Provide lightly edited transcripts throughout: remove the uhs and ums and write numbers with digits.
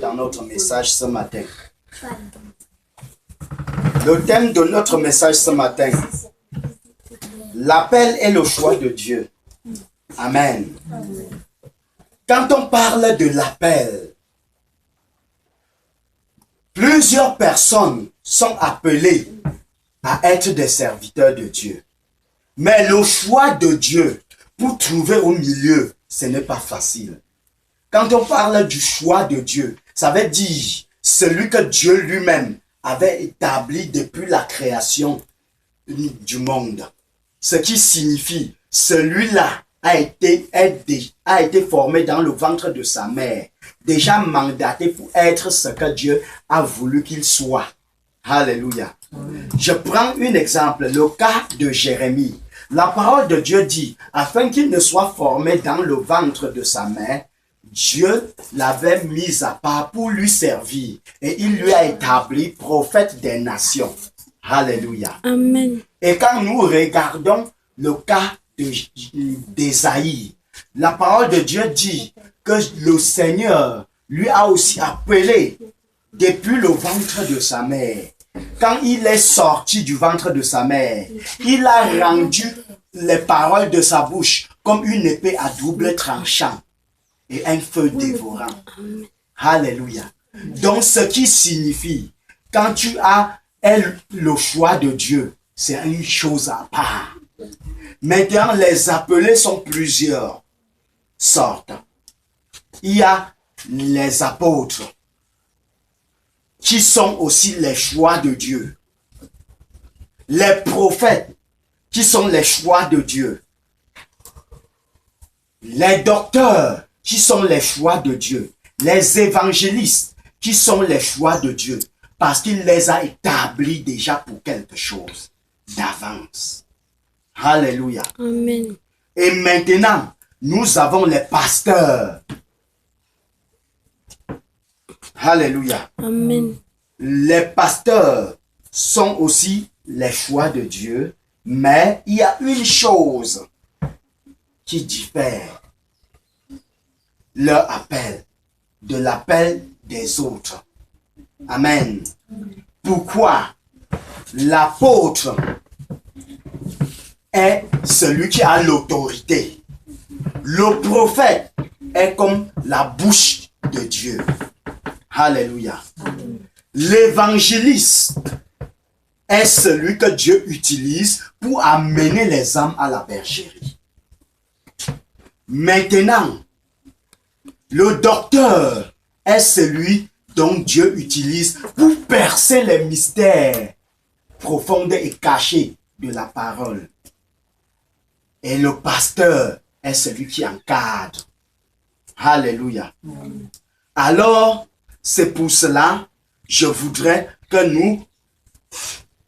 dans notre message ce matin. Le thème de notre message ce matin, l'appel et le choix de Dieu. Amen. Quand on parle de l'appel, plusieurs personnes sont appelées à être des serviteurs de Dieu. Mais le choix de Dieu, pour trouver au milieu, ce n'est pas facile. Quand on parle du choix de Dieu, ça veut dire celui que Dieu lui-même avait établi depuis la création du monde. Ce qui signifie, celui-là a été formé dans le ventre de sa mère, déjà mandaté pour être ce que Dieu a voulu qu'il soit. Alléluia. Je prends un exemple, le cas de Jérémie. La parole de Dieu dit, afin qu'il ne soit formé dans le ventre de sa mère, Dieu l'avait mis à part pour lui servir et il lui a établi prophète des nations. Alléluia. Amen. Et quand nous regardons le cas d'Ésaïe, la parole de Dieu dit que le Seigneur lui a aussi appelé depuis le ventre de sa mère. Quand il est sorti du ventre de sa mère, il a rendu les paroles de sa bouche comme une épée à double tranchant et un feu dévorant. Alléluia. Donc ce qui signifie, quand tu as le choix de Dieu, c'est une chose à part. Maintenant, les appelés sont plusieurs sortes. Il y a les apôtres, qui sont aussi les choix de Dieu. Les prophètes, qui sont les choix de Dieu. Les docteurs, qui sont les choix de Dieu. Les évangélistes, qui sont les choix de Dieu. Parce qu'il les a établis déjà pour quelque chose d'avance. Alléluia. Amen. Et maintenant, nous avons les pasteurs. Alléluia. Amen. Les pasteurs sont aussi les choix de Dieu, mais il y a une chose qui diffère leur appel de l'appel des autres. Amen. Pourquoi l'apôtre est celui qui a l'autorité? Le prophète est comme la bouche de Dieu. Alléluia. L'évangéliste est celui que Dieu utilise pour amener les âmes à la bergerie. Maintenant, le docteur est celui dont Dieu utilise pour percer les mystères profonds et cachés de la parole. Et le pasteur est celui qui encadre. Alléluia. Alors, c'est pour cela, je voudrais que nous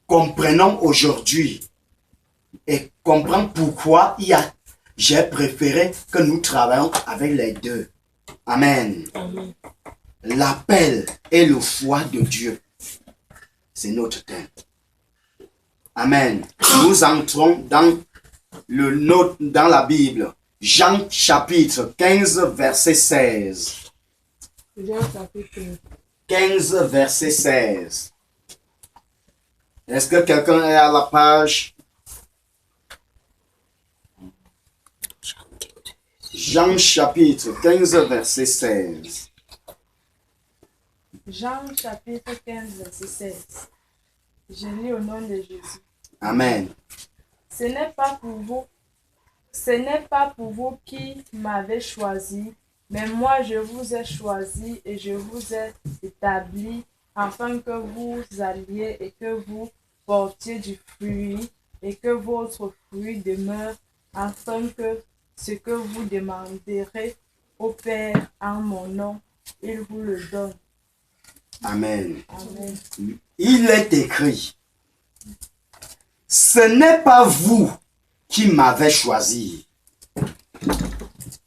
comprenions aujourd'hui et comprenions pourquoi j'ai préféré que nous travaillions avec les deux. Amen. Amen. L'appel et le choix de Dieu. C'est notre thème. Amen. Nous entrons dans la Bible. Jean chapitre 15, verset 16. Jean chapitre 15, verset 16. Est-ce que quelqu'un est à la page? Jean chapitre 15, verset 16. Jean chapitre 15, verset 16. Je lis au nom de Jésus. Amen. Ce n'est pas pour vous qui m'avez choisi, mais moi je vous ai choisi et je vous ai établi afin que vous alliez et que vous portiez du fruit et que votre fruit demeure, afin que ce que vous demanderez au Père en mon nom, il vous le donne. Amen. Amen. Il est écrit, ce n'est pas vous qui m'avez choisi,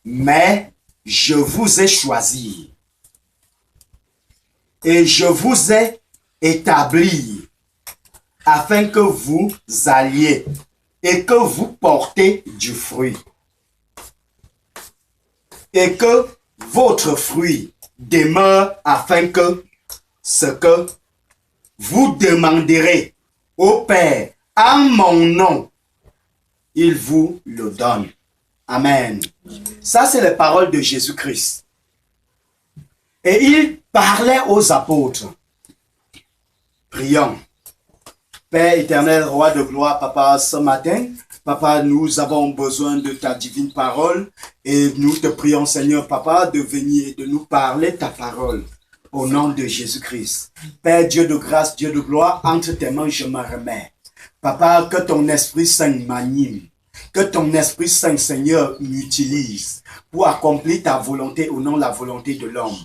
mais je vous ai choisi et je vous ai établi afin que vous alliez et que vous portez du fruit et que votre fruit demeure afin que ce que vous demanderez au Père en mon nom, il vous le donne. Amen. Ça, c'est les paroles de Jésus-Christ. Et il parlait aux apôtres. Prions. Père éternel, roi de gloire, papa, ce matin, papa, nous avons besoin de ta divine parole et nous te prions, Seigneur, papa, de venir et de nous parler ta parole au nom de Jésus-Christ. Père, Dieu de grâce, Dieu de gloire, entre tes mains, je me remets. Papa, que ton Esprit Saint m'anime, que ton Esprit Saint, Seigneur, m'utilise pour accomplir ta volonté au nom de la volonté de l'homme.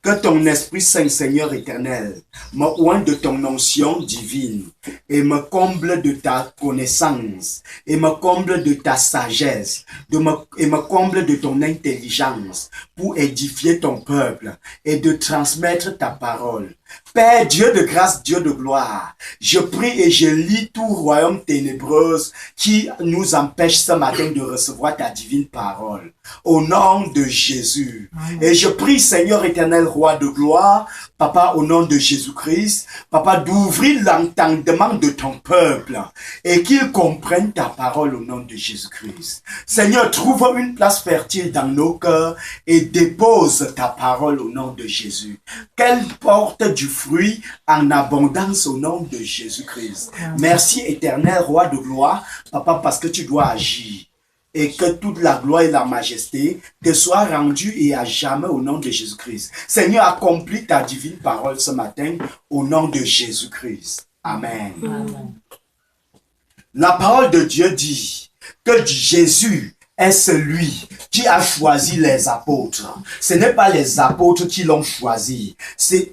Que ton Esprit Saint, Seigneur éternel, me oigne de ton onction divine et me comble de ta connaissance et me comble de ta sagesse et me comble de ton intelligence pour édifier ton peuple et de transmettre ta parole. Père, Dieu de grâce, Dieu de gloire, je prie et je lis tout royaume ténébreux qui nous empêche ce matin de recevoir ta divine parole. Au nom de Jésus. Amen. Et je prie, Seigneur éternel, roi de gloire, Papa, au nom de Jésus-Christ, Papa, d'ouvrir l'entendement de ton peuple et qu'il comprenne ta parole au nom de Jésus-Christ. Seigneur, trouve une place fertile dans nos cœurs et dépose ta parole au nom de Jésus. Qu'elle porte du fruit en abondance au nom de Jésus-Christ. Merci éternel, roi de gloire, Papa, parce que tu dois agir. Et que toute la gloire et la majesté te soient rendues et à jamais au nom de Jésus-Christ. Seigneur, accomplis ta divine parole ce matin au nom de Jésus-Christ. Amen. Amen. La parole de Dieu dit que Jésus est celui qui a choisi les apôtres. Ce n'est pas les apôtres qui l'ont choisi.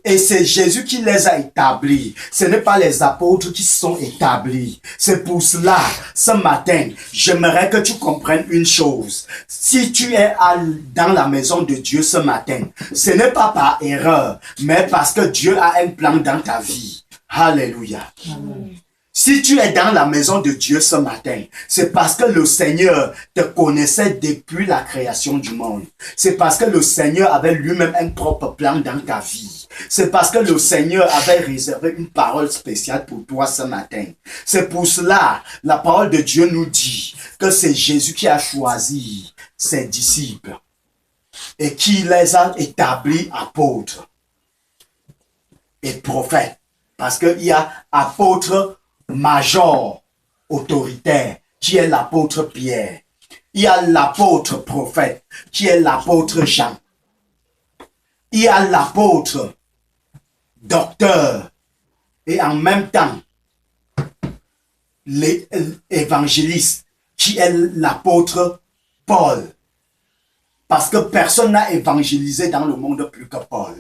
Et c'est Jésus qui les a établis. Ce n'est pas les apôtres qui sont établis. C'est pour cela, ce matin, j'aimerais que tu comprennes une chose. Si tu es dans la maison de Dieu ce matin, ce n'est pas par erreur, mais parce que Dieu a un plan dans ta vie. Alléluia. Amen. Si tu es dans la maison de Dieu ce matin, c'est parce que le Seigneur te connaissait depuis la création du monde. C'est parce que le Seigneur avait lui-même un propre plan dans ta vie. C'est parce que le Seigneur avait réservé une parole spéciale pour toi ce matin. C'est pour cela, la parole de Dieu nous dit que c'est Jésus qui a choisi ses disciples et qui les a établis apôtres et prophètes. Parce qu'il y a apôtres major, autoritaire, qui est l'apôtre Pierre. Il y a l'apôtre prophète, qui est l'apôtre Jean. Il y a l'apôtre docteur, et en même temps, l'évangéliste, qui est l'apôtre Paul. Parce que personne n'a évangélisé dans le monde plus que Paul.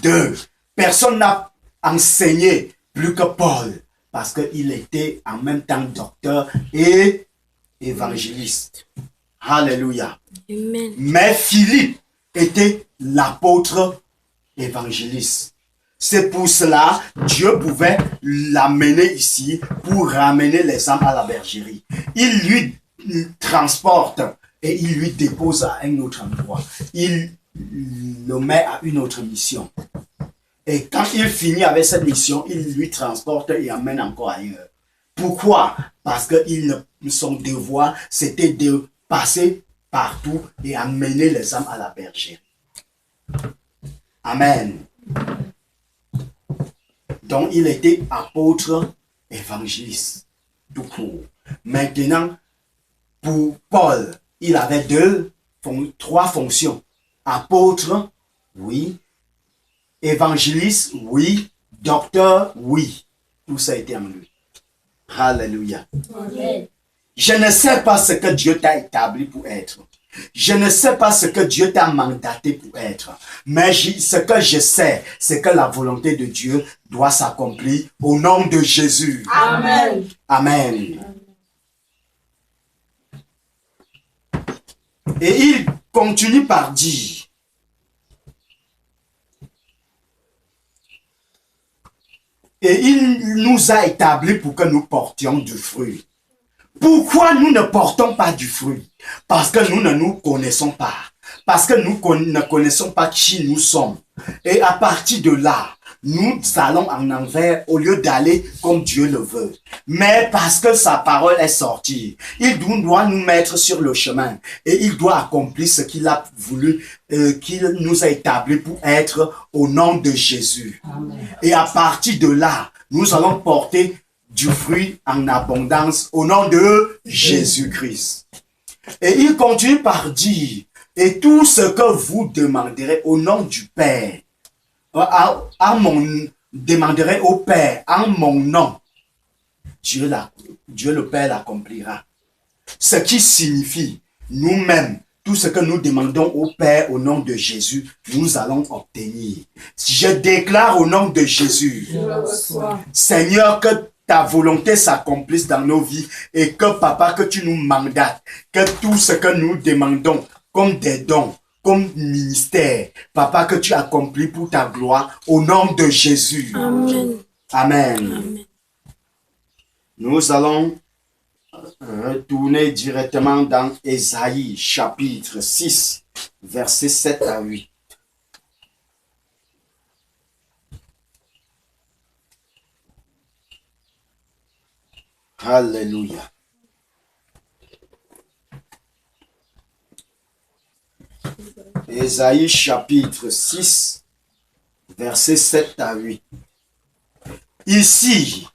2. Personne n'a enseigné plus que Paul. Parce qu'il était en même temps docteur et évangéliste. Alléluia. Amen. Mais Philippe était l'apôtre évangéliste. C'est pour cela Dieu pouvait l'amener ici pour ramener les âmes à la bergerie. Il lui transporte et il lui dépose à un autre endroit. Il le met à une autre mission. Et quand il finit avec cette mission, il lui transporte et emmène encore ailleurs. Pourquoi? Parce que son devoir, c'était de passer partout et amener les âmes à la bergerie. Amen. Donc, il était apôtre évangéliste, tout court. Maintenant, pour Paul, il avait trois fonctions. Apôtre, oui. Évangéliste, oui. Docteur, oui. Tout ça était en lui. Alléluia. Amen. Je ne sais pas ce que Dieu t'a établi pour être. Je ne sais pas ce que Dieu t'a mandaté pour être. Mais ce que je sais, c'est que la volonté de Dieu doit s'accomplir au nom de Jésus. Amen. Amen. Et il continue par dire, et il nous a établis pour que nous portions du fruit. Pourquoi nous ne portons pas du fruit? Parce que nous ne nous connaissons pas. Parce que nous ne connaissons pas qui nous sommes. Et à partir de là, nous allons en envers au lieu d'aller comme Dieu le veut. Mais parce que sa parole est sortie, il doit nous mettre sur le chemin et il doit accomplir ce qu'il a voulu, qu'il nous a établi pour être au nom de Jésus. Amen. Et à partir de là, nous allons porter du fruit en abondance au nom de Jésus-Christ. Et il continue par dire, et tout ce que vous demanderez au nom du Père, demanderez au Père en mon nom, Dieu le Père l'accomplira. Ce qui signifie, nous-mêmes, tout ce que nous demandons au Père au nom de Jésus, nous allons obtenir. Je déclare au nom de Jésus, Seigneur, que ta volonté s'accomplisse dans nos vies et que, Papa, que tu nous mandates, que tout ce que nous demandons comme des dons, comme ministère, Papa, que tu accomplis pour ta gloire au nom de Jésus. Amen. Amen. Amen. Nous allons retourner directement dans Ésaïe chapitre 6, versets 7 à 8. Alléluia. Ésaïe chapitre 6, versets 7 à 8. Ici,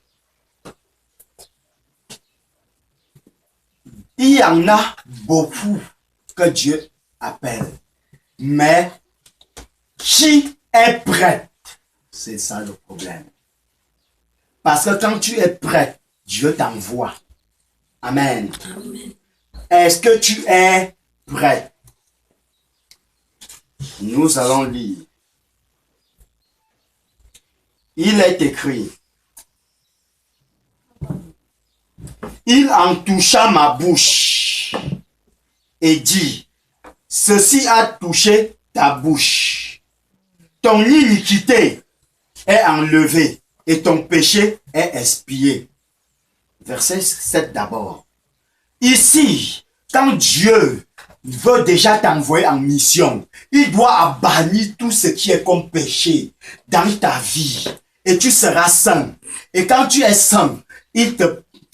il y en a beaucoup que Dieu appelle. Mais qui est prêt? C'est ça le problème. Parce que quand tu es prêt, Dieu t'envoie. Amen. Amen. Est-ce que tu es prêt? Nous allons lire. Il est écrit. Il en toucha ma bouche et dit, ceci a touché ta bouche. Ton iniquité est enlevée et ton péché est expié. Verset 7 d'abord. Ici, quand Dieu veut déjà t'envoyer en mission, il doit bannir tout ce qui est comme péché dans ta vie et tu seras saint. Et quand tu es saint, il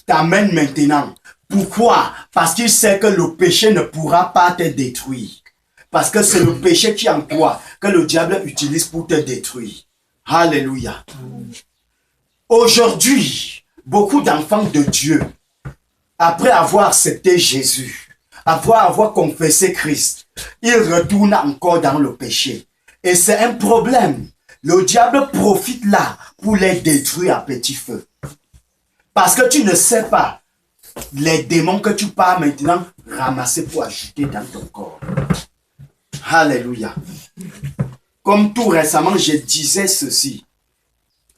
t'amène maintenant. Pourquoi? Parce qu'il sait que le péché ne pourra pas te détruire. Parce que c'est le péché qui est en toi que le diable utilise pour te détruire. Alléluia. Aujourd'hui, beaucoup d'enfants de Dieu, après avoir accepté Jésus, après avoir confessé Christ, ils retournent encore dans le péché. Et c'est un problème. Le diable profite là pour les détruire à petit feu. Parce que tu ne sais pas les démons que tu pars maintenant ramasser pour ajouter dans ton corps. Alléluia. Comme tout récemment, je disais ceci.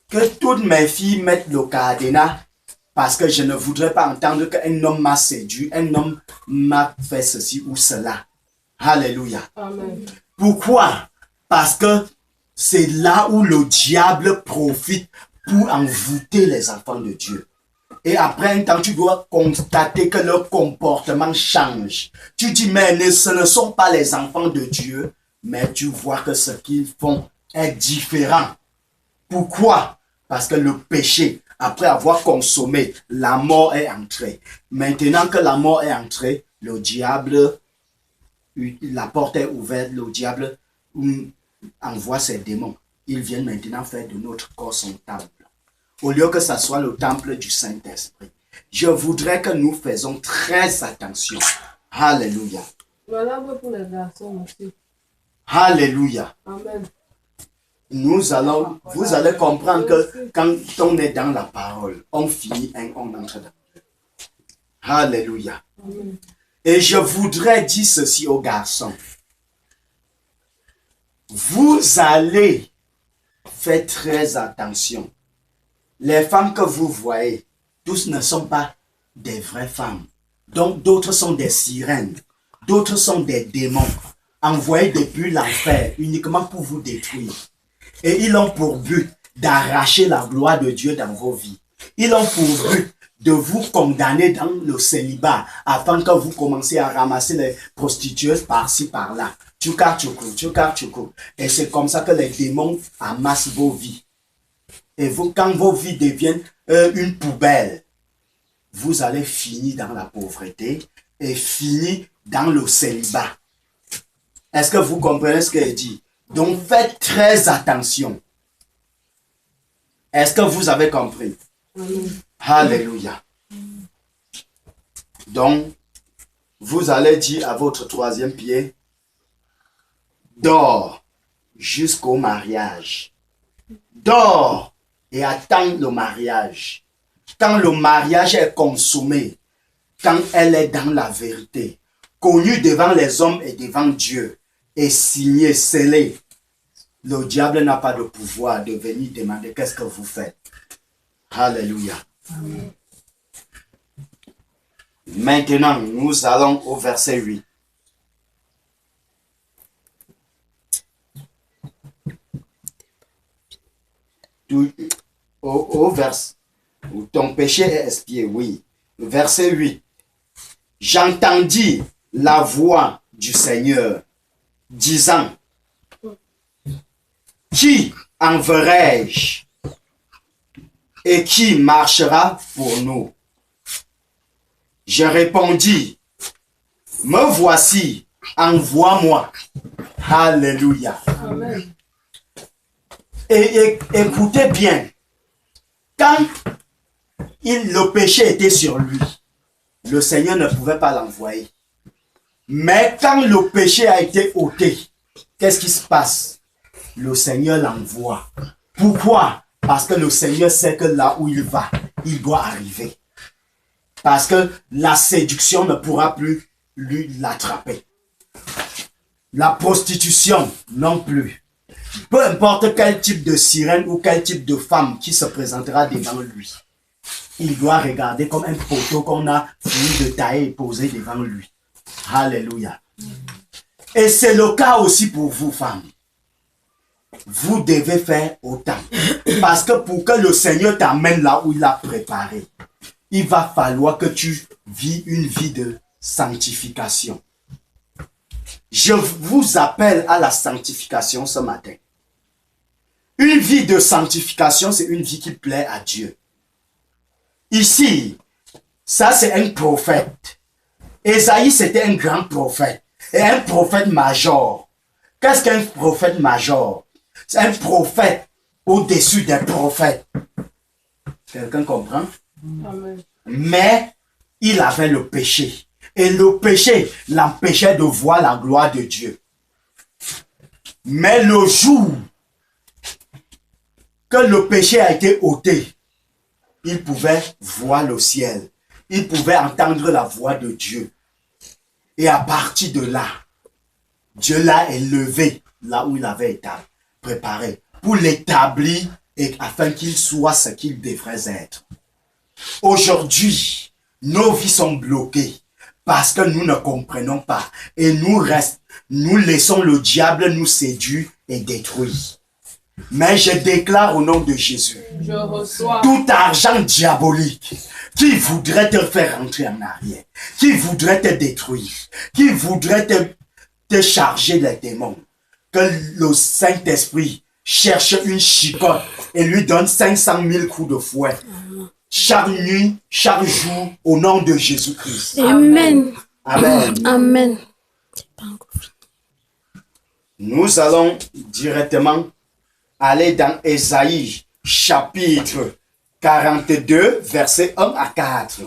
Que toutes mes filles mettent le cadenas parce que je ne voudrais pas entendre qu'un homme m'a séduit, un homme m'a fait ceci ou cela. Alléluia. Amen. Pourquoi? Parce que c'est là où le diable profite pour envoûter les enfants de Dieu. Et après un temps, tu dois constater que leur comportement change. Tu dis, mais ce ne sont pas les enfants de Dieu, mais tu vois que ce qu'ils font est différent. Pourquoi? Parce que le péché, après avoir consommé, la mort est entrée. Maintenant que la mort est entrée, le diable, la porte est ouverte, le diable envoie ses démons. Ils viennent maintenant faire de notre corps son temple. Au lieu que ce soit le temple du Saint-Esprit. Je voudrais que nous faisons très attention. Alléluia. Voilà pour les garçons aussi. Alléluia. Amen. Vous allez comprendre que quand on est dans la parole, on finit et on entre dans le jeu. Alléluia. Amen. Et je voudrais dire ceci aux garçons. Vous allez faire très attention. Les femmes que vous voyez, tous ne sont pas des vraies femmes. Donc d'autres sont des sirènes. D'autres sont des démons envoyés depuis l'enfer uniquement pour vous détruire. Et ils ont pour but d'arracher la gloire de Dieu dans vos vies. Ils ont pour but de vous condamner dans le célibat afin que vous commenciez à ramasser les prostituées par-ci, par-là. tchouka. Et c'est comme ça que les démons amassent vos vies. Et vous, quand vos vies deviennent une poubelle, vous allez finir dans la pauvreté et finir dans le célibat. Est-ce que vous comprenez ce que je dis? Donc faites très attention. Est-ce que vous avez compris? Alléluia. Donc, vous allez dire à votre troisième pied, dors jusqu'au mariage. Dors et attends le mariage. Quand le mariage est consommé, quand elle est dans la vérité, connue devant les hommes et devant Dieu, et signée, scellée, le diable n'a pas de pouvoir de venir demander qu'est-ce que vous faites. Alléluia. Amen. Maintenant, nous allons au verset 8. Au verset où ton péché est expié, oui. Verset 8. J'entendis la voix du Seigneur disant, qui enverrai-je et qui marchera pour nous? Je répondis, me voici, envoie-moi. Alléluia. Amen. Et écoutez bien, quand le péché était sur lui, le Seigneur ne pouvait pas l'envoyer. Mais quand le péché a été ôté, qu'est-ce qui se passe? Le Seigneur l'envoie. Pourquoi? Parce que le Seigneur sait que là où il va, il doit arriver. Parce que la séduction ne pourra plus lui l'attraper. La prostitution non plus. Peu importe quel type de sirène ou quel type de femme qui se présentera devant lui, il doit regarder comme un poteau qu'on a fini de tailler et poser devant lui. Alléluia. Et c'est le cas aussi pour vous, femmes. Vous devez faire autant. Parce que pour que le Seigneur t'amène là où il a préparé, il va falloir que tu vis une vie de sanctification. Je vous appelle à la sanctification ce matin. Une vie de sanctification, c'est une vie qui plaît à Dieu. Ici, ça c'est un prophète. Ésaïe, c'était un grand prophète. Et un prophète major. Qu'est-ce qu'un prophète major? C'est un prophète au-dessus des prophètes. Quelqu'un comprend? Amen. Mais il avait le péché. Et le péché l'empêchait de voir la gloire de Dieu. Mais le jour que le péché a été ôté, il pouvait voir le ciel. Il pouvait entendre la voix de Dieu. Et à partir de là, Dieu l'a élevé là où il avait été préparé pour l'établir et afin qu'il soit ce qu'il devrait être. Aujourd'hui, nos vies sont bloquées parce que nous ne comprenons pas et nous laissons le diable nous séduire et détruire. Mais je déclare au nom de Jésus, Je reçois tout argent diabolique qui voudrait te faire rentrer en arrière, qui voudrait te détruire, qui voudrait te charger les démons, que le Saint-Esprit cherche une chicotte et lui donne 500 000 coups de fouet. Chaque nuit, chaque jour, au nom de Jésus-Christ. Amen. Amen. Amen. Nous allons directement aller dans Ésaïe, chapitre 42, versets 1 à 4.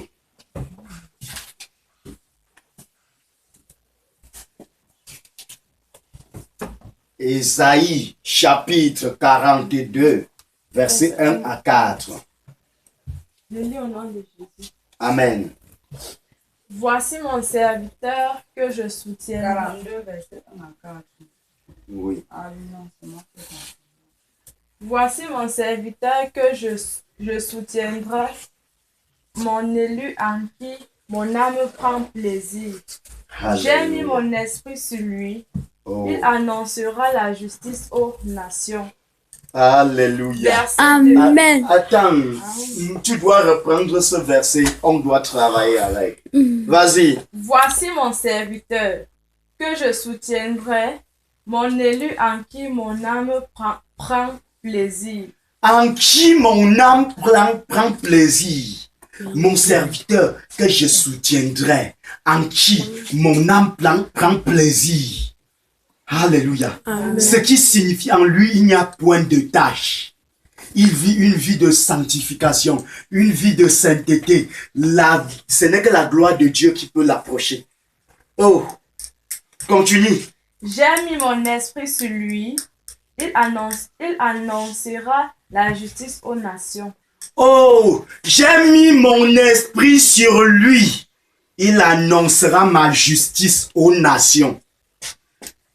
Ésaïe, chapitre 42, versets 1 à 4. Je lis au nom de Jésus. Amen. Voici mon serviteur que je soutiens. 42, verset 1 à 4. Oui. Ah non, c'est moi qui ai compris. Voici mon serviteur que je soutiendrai, mon élu en qui mon âme prend plaisir. J'ai mis mon esprit sur lui. Oh. Il annoncera la justice aux nations. Alléluia. Verset Amen. Attends, tu dois reprendre ce verset, on doit travailler avec. Vas-y. Voici mon serviteur que je soutiendrai, Mon élu en qui mon âme prend plaisir. En qui mon âme prend plaisir. Mon serviteur que je soutiendrai. En qui mon âme prend plaisir. Alléluia. Amen. Ce qui signifie en lui, il n'y a point de tâche. Il vit une vie de sanctification, une vie de sainteté. Ce n'est que la gloire de Dieu qui peut l'approcher. Oh, continue. J'ai mis mon esprit sur lui. Il annoncera la justice aux nations. Oh, j'ai mis mon esprit sur lui. Il annoncera ma justice aux nations.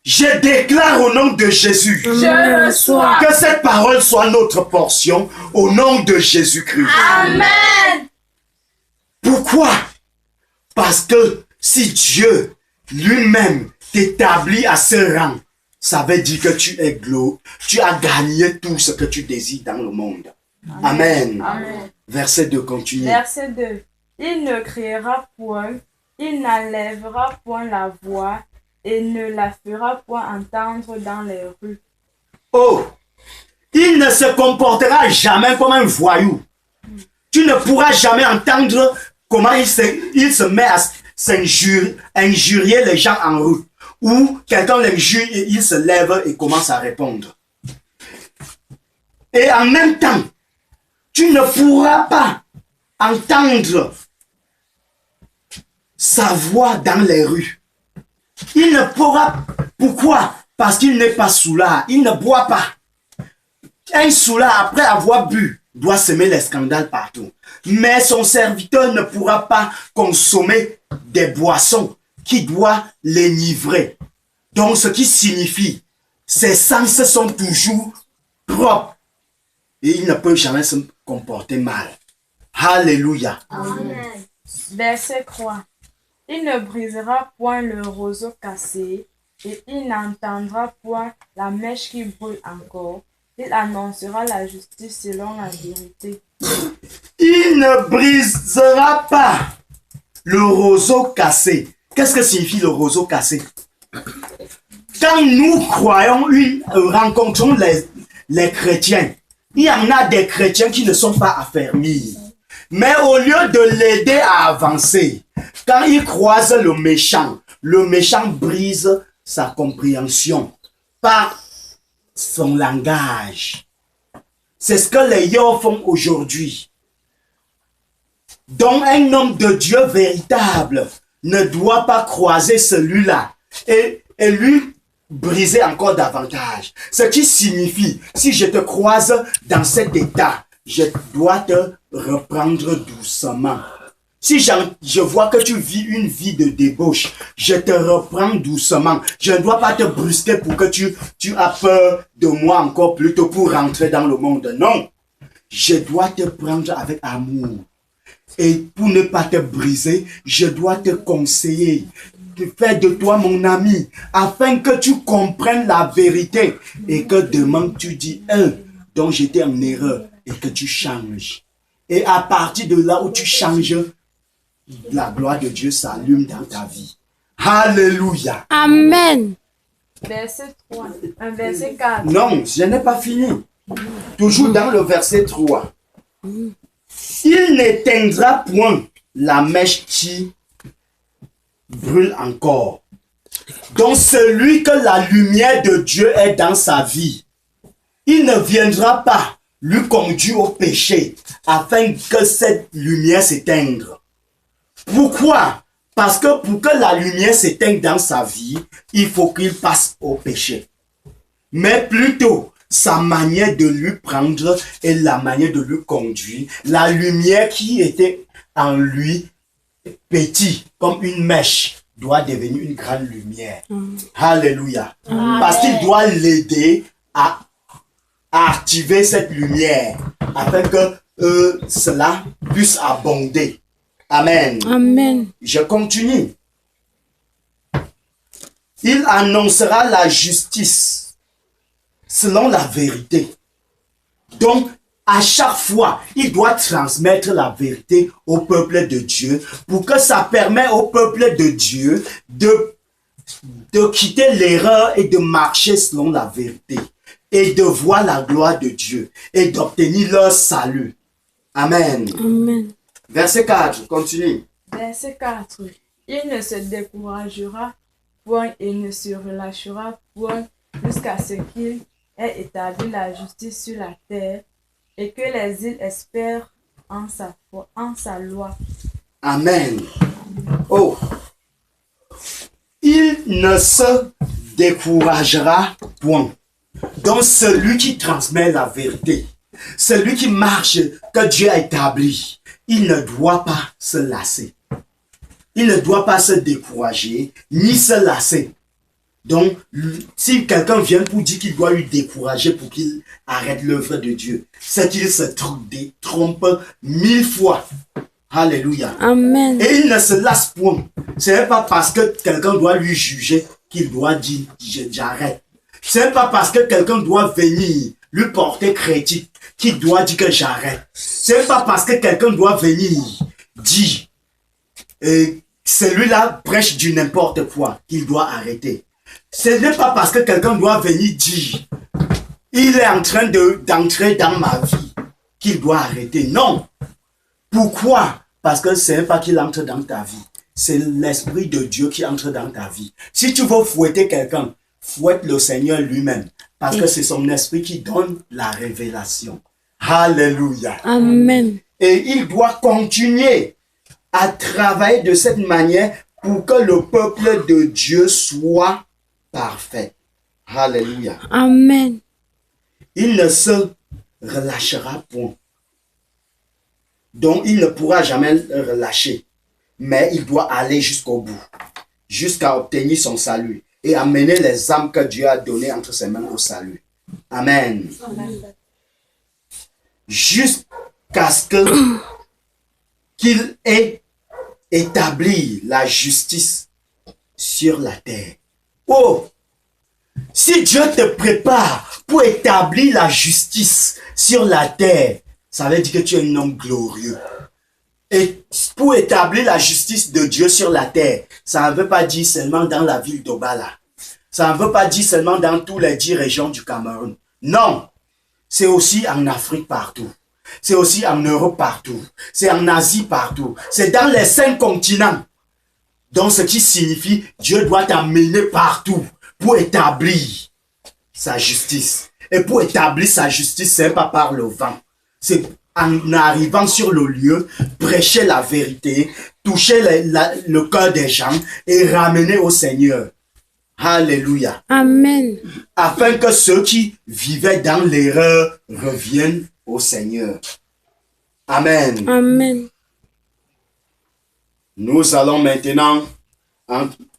Je déclare au nom de Jésus Je reçois. que cette parole soit notre portion au nom de Jésus-Christ. Amen. Pourquoi? Parce que si Dieu lui-même t'établit à ce rang, ça veut dire que tu as gagné tout ce que tu désires dans le monde. Amen. Amen. Verset 2, continue. Verset 2. Il ne criera point, il n'enlèvera point la voix et ne la fera point entendre dans les rues. Oh, il ne se comportera jamais comme un voyou. Tu ne pourras jamais entendre comment il se met à injurier les gens en route. Ou quelqu'un l'injure et il se lève et commence à répondre. Et en même temps, tu ne pourras pas entendre sa voix dans les rues. Il ne pourra... Pourquoi? Parce qu'il n'est pas soulard. Il ne boit pas. Un soulard, après avoir bu, doit semer les scandales partout. Mais son serviteur ne pourra pas consommer des boissons qui doivent l'enivrer. Donc, ce qui signifie, ses sens sont toujours propres. Et il ne peut jamais se comporter mal. Alléluia. Amen. Verset 3. Il ne brisera point le roseau cassé, et il n'entendra point la mèche qui brûle encore. Il annoncera la justice selon la vérité. Il ne brisera pas le roseau cassé. Qu'est-ce que signifie le roseau cassé? Quand nous croyons, rencontrons les chrétiens, il y en a des chrétiens qui ne sont pas affermis. Mais au lieu de l'aider à avancer, quand il croise le méchant brise sa compréhension par son langage. C'est ce que les Yos font aujourd'hui. Donc un homme de Dieu véritable ne doit pas croiser celui-là et lui briser encore davantage. Ce qui signifie, si je te croise dans cet état, je dois te reprendre doucement. Si je vois que tu vis une vie de débauche, je te reprends doucement. Je ne dois pas te brusquer pour que tu as peur de moi encore plutôt pour rentrer dans le monde. Non. Je dois te prendre avec amour. Et pour ne pas te briser, je dois te conseiller. Fais de toi mon ami, afin que tu comprennes la vérité et que demain tu dis dont j'étais en erreur et que tu changes. Et à partir de là où tu changes, la gloire de Dieu s'allume dans ta vie. Alléluia. Amen. Verset 3. Verset 4. Non, je n'ai pas fini. Toujours dans le verset 3. Il n'éteindra point la mèche qui brûle encore. Donc celui que la lumière de Dieu est dans sa vie, il ne viendra pas lui conduire au péché afin que cette lumière s'éteigne. Pourquoi? Parce que pour que la lumière s'éteigne dans sa vie, il faut qu'il passe au péché. Mais plutôt, sa manière de lui prendre et la manière de lui conduire, la lumière qui était en lui, petit, comme une mèche, doit devenir une grande lumière. Alléluia. Parce qu'il doit l'aider à activer cette lumière afin que cela puisse abonder. Amen. Amen. Je continue. Il annoncera la justice selon la vérité. Donc, à chaque fois, il doit transmettre la vérité au peuple de Dieu pour que ça permette au peuple de Dieu de de quitter l'erreur et de marcher selon la vérité et de voir la gloire de Dieu et d'obtenir leur salut. Amen. Amen. Verset 4, continue. Verset 4. Il ne se découragera point et ne se relâchera point jusqu'à ce qu'il ait établi la justice sur la terre et que les îles espèrent en sa loi. Amen. Oh. Il ne se découragera point. Donc celui qui transmet la vérité, celui qui marche que Dieu a établi, il ne doit pas se lasser. Il ne doit pas se décourager, ni se lasser. Donc, si quelqu'un vient pour dire qu'il doit lui décourager pour qu'il arrête l'œuvre de Dieu, c'est qu'il se trompe 1000 fois. Alléluia. Amen. Et il ne se lasse point. Ce n'est pas parce que quelqu'un doit lui juger qu'il doit dire j'arrête. Ce n'est pas parce que quelqu'un doit venir lui porter critique qu'il doit dire que j'arrête. Ce n'est pas parce que quelqu'un doit venir dire celui-là prêche du n'importe quoi qu'il doit arrêter. Ce n'est pas parce que quelqu'un doit venir dire il est en train d'entrer dans ma vie qu'il doit arrêter. Non. Pourquoi? Parce que ce n'est pas qu'il entre dans ta vie. C'est l'Esprit de Dieu qui entre dans ta vie. Si tu veux fouetter quelqu'un, fouette le Seigneur lui-même. Parce que c'est son esprit qui donne la révélation. Alléluia. Amen. Et il doit continuer à travailler de cette manière pour que le peuple de Dieu soit parfait. Alléluia. Amen. Il ne se relâchera point. Donc, il ne pourra jamais relâcher. Mais il doit aller jusqu'au bout. Jusqu'à obtenir son salut. Et amener les âmes que Dieu a données entre ses mains au salut. Amen. Amen. Jusqu'à ce qu'il ait établi la justice sur la terre. Oh! Si Dieu te prépare pour établir la justice sur la terre, ça veut dire que tu es un homme glorieux. Et pour établir la justice de Dieu sur la terre, ça ne veut pas dire seulement dans la ville d'Obala. Ça ne veut pas dire seulement dans tous les 10 régions du Cameroun. Non, c'est aussi en Afrique partout. C'est aussi en Europe partout. C'est en Asie partout. C'est dans les 5 continents. Donc ce qui signifie, Dieu doit t'amener partout pour établir sa justice. Et pour établir sa justice, ce n'est pas par le vent. C'est en arrivant sur le lieu, prêcher la vérité, toucher le cœur des gens et ramener au Seigneur. Alléluia. Amen. Afin que ceux qui vivaient dans l'erreur reviennent au Seigneur. Amen. Amen. Nous allons maintenant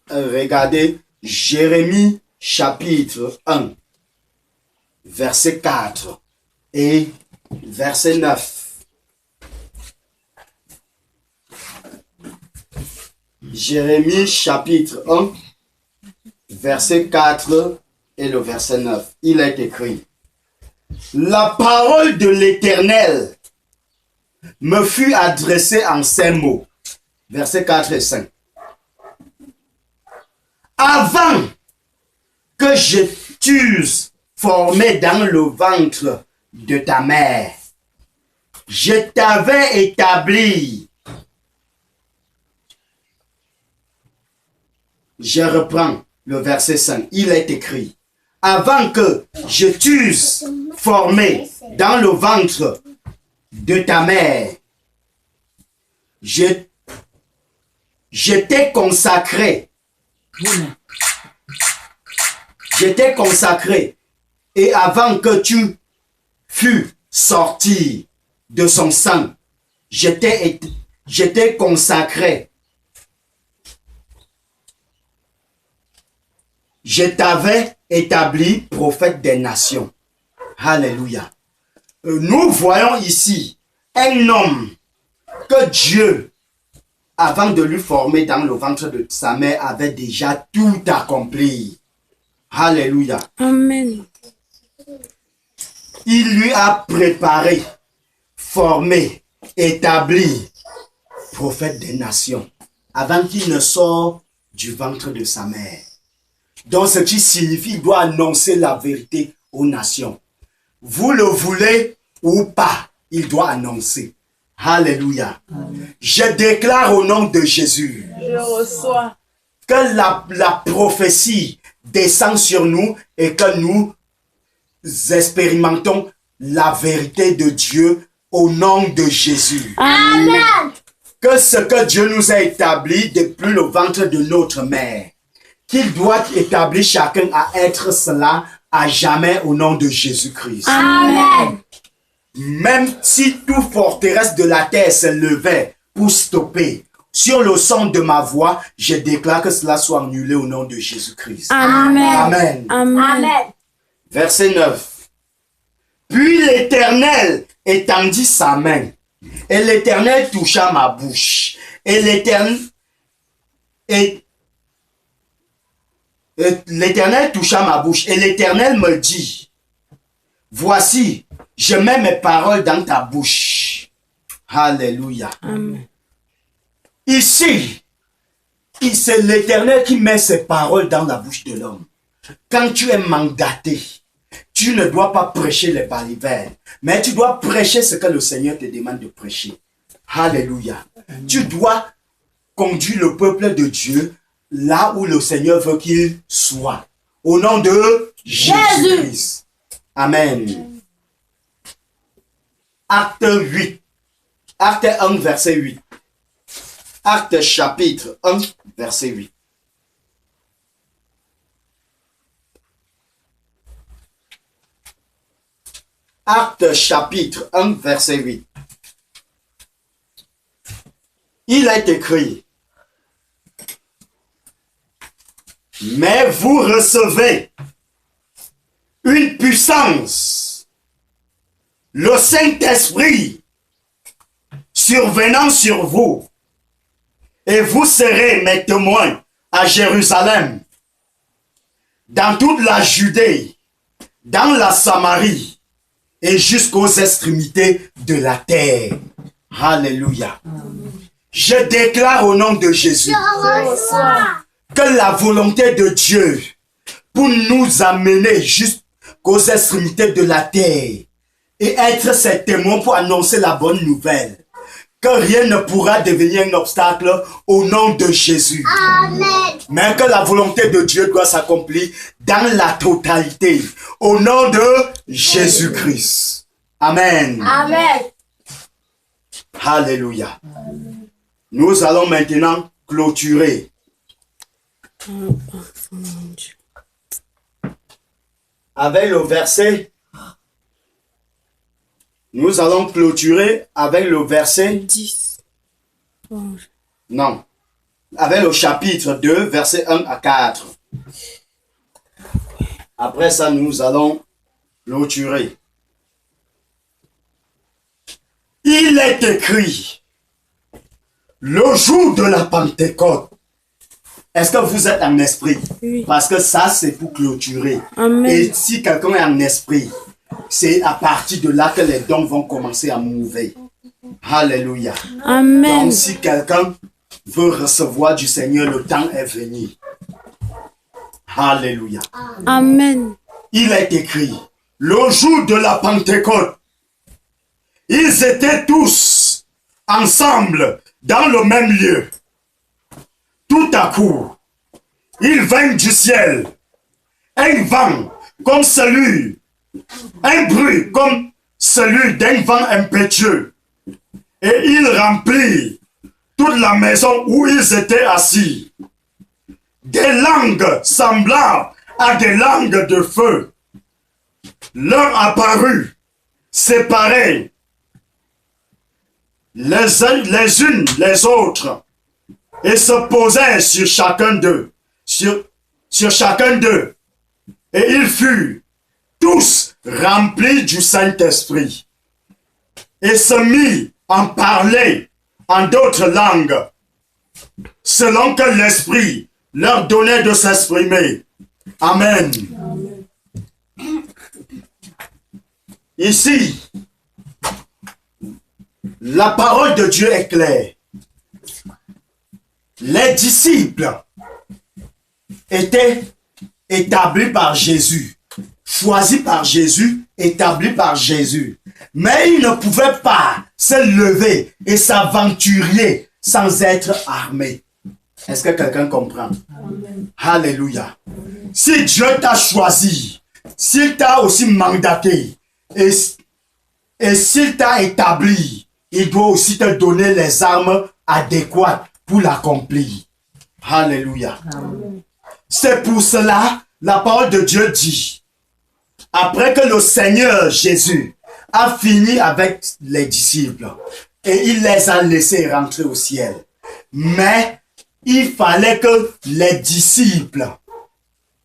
regarder Jérémie chapitre 1, verset 4 et verset 9. Jérémie chapitre 1, verset 4 et le verset 9. Il est écrit: La parole de l'Éternel me fut adressée en ces mots. Verset 4 et 5. Avant que je t'eusse formé dans le ventre de ta mère, je t'avais établi. Je reprends le verset 5. Il est écrit: Avant que je t'eusse formé dans le ventre de ta mère, je t'ai consacré. Je t'ai consacré. Et avant que tu fus sorti de son sang, je t'ai consacré. Je t'avais établi prophète des nations. Alléluia. Nous voyons ici un homme que Dieu, avant de lui former dans le ventre de sa mère, avait déjà tout accompli. Alléluia. Amen. Il lui a préparé, formé, établi prophète des nations avant qu'il ne sorte du ventre de sa mère. Donc, ce qui signifie qu'il doit annoncer la vérité aux nations. Vous le voulez ou pas, il doit annoncer. Alléluia. Je déclare au nom de Jésus Je reçois que la prophétie descend sur nous et que nous expérimentons la vérité de Dieu au nom de Jésus. Amen. Que ce que Dieu nous a établi depuis le ventre de notre mère, qu'il doit établir chacun à être cela à jamais au nom de Jésus-Christ. Amen. Même si toute forteresse de la terre se levait pour stopper, sur le son de ma voix, je déclare que cela soit annulé au nom de Jésus-Christ. Amen. Amen. Amen. Verset 9. Puis l'Éternel étendit sa main, et l'Éternel toucha ma bouche. Et l'Éternel toucha ma bouche, et l'Éternel me dit, voici, je mets mes paroles dans ta bouche. Alléluia. Amen. Ici, c'est l'Éternel qui met ses paroles dans la bouche de l'homme. Quand tu es mandaté, tu ne dois pas prêcher les balivernes, mais tu dois prêcher ce que le Seigneur te demande de prêcher. Alléluia. Tu dois conduire le peuple de Dieu là où le Seigneur veut qu'il soit. Au nom de Jésus-Christ. Amen. Acte 8. Acte 1, verset 8. Acte chapitre 1, verset 8. Acte chapitre 1, verset 8. Il est écrit, mais vous recevez une puissance, le Saint-Esprit survenant sur vous, et vous serez mes témoins à Jérusalem, dans toute la Judée, dans la Samarie, et jusqu'aux extrémités de la terre. Alléluia. Je déclare au nom de Jésus que la volonté de Dieu pour nous amener jusqu'aux extrémités de la terre et être ses témoins pour annoncer la bonne nouvelle, que rien ne pourra devenir un obstacle au nom de Jésus. Amen. Mais que la volonté de Dieu doit s'accomplir dans la totalité au nom de Jésus-Christ. Amen. Amen. Alléluia. Nous allons maintenant clôturer. Avec le verset. Nous allons clôturer avec le verset 10. Non. Avec le chapitre 2, verset 1 à 4. Après ça, nous allons clôturer. Il est écrit, le jour de la Pentecôte. Est-ce que vous êtes en esprit? Oui. Parce que ça, c'est pour clôturer. Amen. Et si quelqu'un est en esprit, c'est à partir de là que les dons vont commencer à mouver. Alléluia. Amen. Donc, si quelqu'un veut recevoir du Seigneur, le temps est venu. Alléluia. Amen. Il est écrit, le jour de la Pentecôte, ils étaient tous ensemble dans le même lieu. Tout à coup, il vint du ciel un vent comme celui, un bruit comme celui d'un vent impétueux, et il remplit toute la maison où ils étaient assis. Des langues semblables à des langues de feu leur apparut, séparées les unes les autres, et se posaient sur chacun d'eux, sur chacun d'eux, et ils furent tous remplis du Saint-Esprit, et se mit en parler en d'autres langues, selon que l'Esprit leur donnait de s'exprimer. Amen. Ici, la parole de Dieu est claire. Les disciples étaient établi par Jésus, choisi par Jésus, établi par Jésus. Mais il ne pouvait pas se lever et s'aventurer sans être armé. Est-ce que quelqu'un comprend? Amen. Alléluia. Si Dieu t'a choisi, s'il t'a aussi mandaté et s'il t'a établi, il doit aussi te donner les armes adéquates pour l'accomplir. Alléluia. C'est pour cela, la parole de Dieu dit, après que le Seigneur Jésus a fini avec les disciples et il les a laissés rentrer au ciel, mais il fallait que les disciples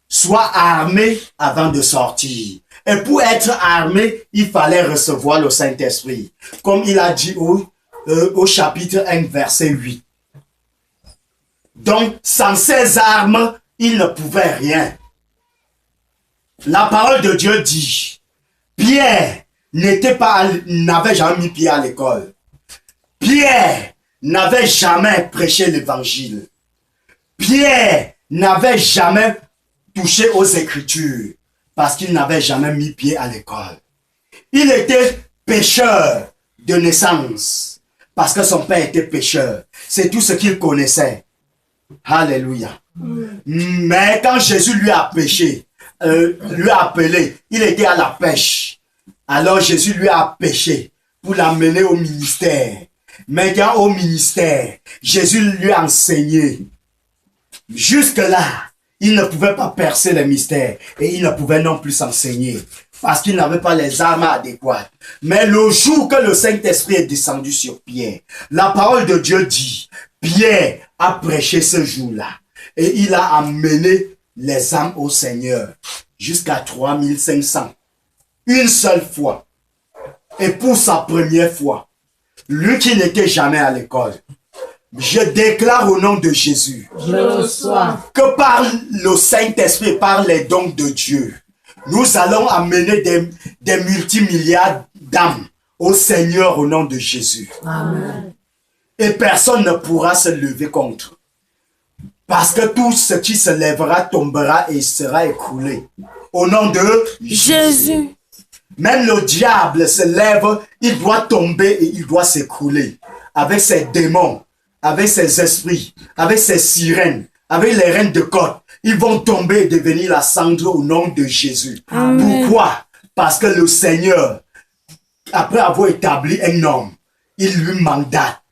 soient armés avant de sortir. Et pour être armé, il fallait recevoir le Saint-Esprit. Comme il a dit au chapitre 1, verset 8. Donc, sans ces armes, il ne pouvait rien. La parole de Dieu dit, Pierre n'avait jamais mis pied à l'école. Pierre n'avait jamais prêché l'évangile. Pierre n'avait jamais touché aux Écritures parce qu'il n'avait jamais mis pied à l'école. Il était pécheur de naissance parce que son père était pécheur. C'est tout ce qu'il connaissait. Alléluia. Mais quand Jésus lui a appelé, il était à la pêche. Alors Jésus lui a pêché pour l'amener au ministère. Maintenant au ministère, Jésus lui a enseigné. Jusque-là, il ne pouvait pas percer les mystères et il ne pouvait non plus s'enseigner parce qu'il n'avait pas les armes adéquates. Mais le jour que le Saint-Esprit est descendu sur Pierre, la parole de Dieu dit, Pierre a prêché ce jour-là et il a amené les âmes au Seigneur jusqu'à 3500. Une seule fois. Et pour sa première fois, lui qui n'était jamais à l'école, je déclare au nom de Jésus que par le Saint-Esprit, par les dons de Dieu, nous allons amener des multimilliards d'âmes au Seigneur au nom de Jésus. Amen. Et personne ne pourra se lever contre. Parce que tout ce qui se lèvera tombera et sera écroulé. Au nom de Jésus. Même le diable se lève, il doit tomber et il doit s'écrouler. Avec ses démons, avec ses esprits, avec ses sirènes, avec les reines de côte. Ils vont tomber et devenir la cendre au nom de Jésus. Amen. Pourquoi? Parce que le Seigneur, après avoir établi un homme, il lui mandate.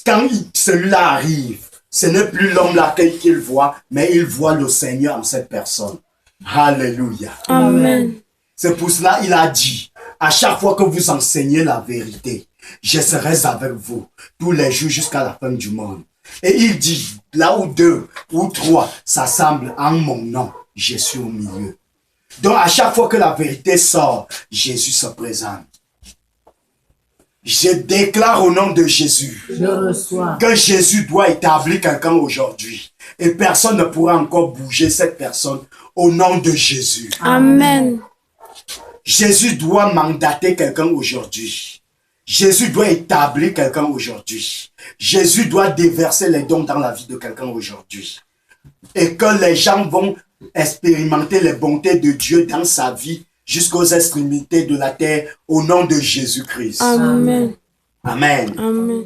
Quand celui-là arrive, ce n'est plus l'homme-là qu'il voit, mais il voit le Seigneur en cette personne. Alléluia. Amen. C'est pour cela qu'il a dit, à chaque fois que vous enseignez la vérité, je serai avec vous tous les jours jusqu'à la fin du monde. Et il dit, là où 2 ou 3 s'assemblent en mon nom, je suis au milieu. Donc à chaque fois que la vérité sort, Jésus se présente. Je déclare au nom de Jésus que Jésus doit établir quelqu'un aujourd'hui. Et personne ne pourra encore bouger cette personne au nom de Jésus. Amen. Jésus doit mandater quelqu'un aujourd'hui. Jésus doit établir quelqu'un aujourd'hui. Jésus doit déverser les dons dans la vie de quelqu'un aujourd'hui. Et que les gens vont expérimenter les bontés de Dieu dans sa vie jusqu'aux extrémités de la terre au nom de Jésus-Christ. Amen. Amen. Amen.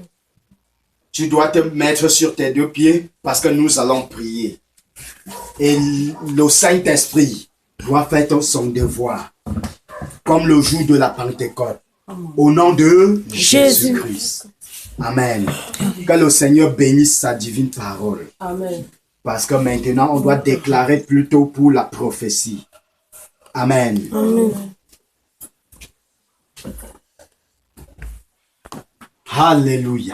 Tu dois te mettre sur tes 2 pieds parce que nous allons prier. Et le Saint-Esprit doit faire son devoir comme le jour de la Pentecôte. Au nom de Jésus-Christ. Amen. Que le Seigneur bénisse sa divine parole. Amen. Parce que maintenant, on doit déclarer plutôt pour la prophétie. Amen. Amen. Alléluia.